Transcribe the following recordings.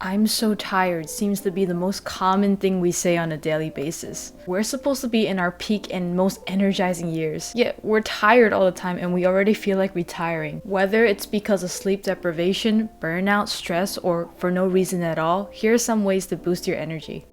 "I'm so tired" seems to be the most common thing we say on a daily basis. We're supposed to be in our peak and most energizing years, yet we're tired all the time and we already feel like retiring. Whether it's because of sleep deprivation, burnout, stress, or for no reason at all, here are some ways to boost your energy.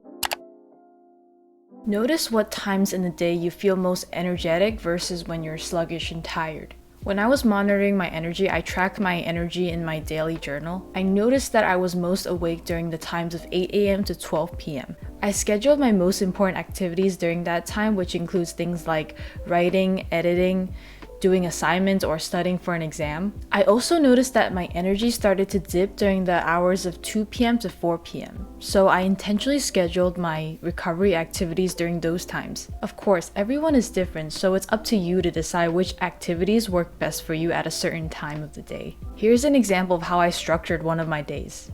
Notice what times in the day you feel most energetic versus when you're sluggish and tired. When I was monitoring my energy, I tracked my energy in my daily journal. I noticed that I was most awake during the times of 8 a.m. to 12 p.m. I scheduled my most important activities during that time, which includes things like writing, editing, doing assignments, or studying for an exam. I also noticed that my energy started to dip during the hours of 2 p.m. to 4 p.m. So I intentionally scheduled my recovery activities during those times. Of course, everyone is different, so it's up to you to decide which activities work best for you at a certain time of the day. Here's an example of how I structured one of my days.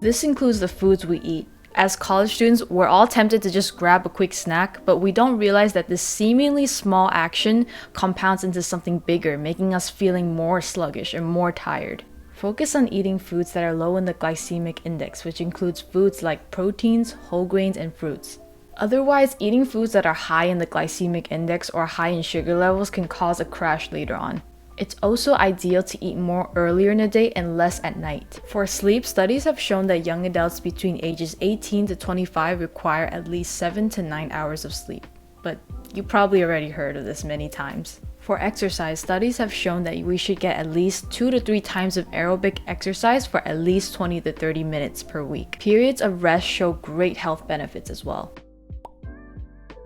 This includes the foods we eat. As college students, we're all tempted to just grab a quick snack, but we don't realize that this seemingly small action compounds into something bigger, making us feeling more sluggish and more tired. Focus on eating foods that are low in the glycemic index, which includes foods like proteins, whole grains, and fruits. Otherwise, eating foods that are high in the glycemic index or high in sugar levels can cause a crash later on. It's also ideal to eat more earlier in the day and less at night. For sleep, studies have shown that young adults between ages 18 to 25 require at least 7 to 9 hours of sleep. But you probably already heard of this many times. For exercise, studies have shown that we should get at least 2 to 3 times of aerobic exercise for at least 20 to 30 minutes per week. Periods of rest show great health benefits as well.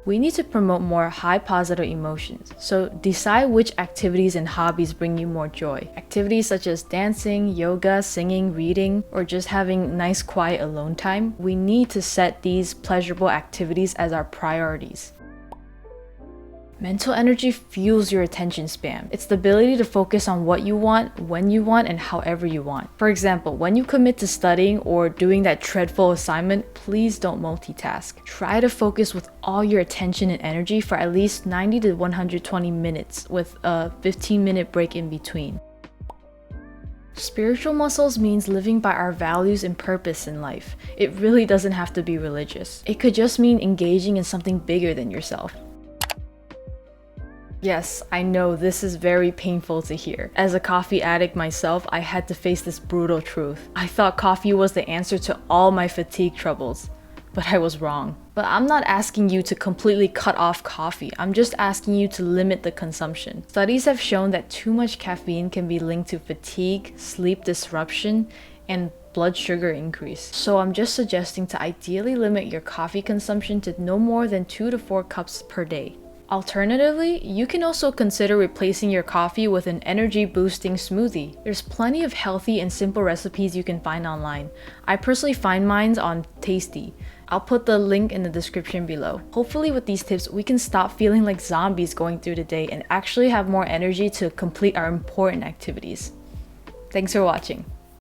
We need to promote more high positive emotions, so decide which activities and hobbies bring you more joy. Activities such as dancing, yoga, singing, reading, or just having nice quiet alone time. We need to set these pleasurable activities as our priorities. Mental energy fuels your attention span. It's the ability to focus on what you want, when you want, and however you want. For example, when you commit to studying or doing that dreadful assignment, please don't multitask. Try to focus with all your attention and energy for at least 90 to 120 minutes with a 15-minute break in between. Spiritual muscles means living by our values and purpose in life. It really doesn't have to be religious. It could just mean engaging in something bigger than yourself. Yes, I know this is very painful to hear. As a coffee addict myself, I had to face this brutal truth. I thought coffee was the answer to all my fatigue troubles, but I was wrong. But I'm not asking you to completely cut off coffee. I'm just asking you to limit the consumption. Studies have shown that too much caffeine can be linked to fatigue, sleep disruption, and blood sugar increase. So I'm just suggesting to ideally limit your coffee consumption to no more than 2 to 4 cups per day. Alternatively, you can also consider replacing your coffee with an energy-boosting smoothie. There's plenty of healthy and simple recipes you can find online. I personally find mine on Tasty. I'll put the link in the description below. Hopefully with these tips, we can stop feeling like zombies going through the day and actually have more energy to complete our important activities. Thanks for watching.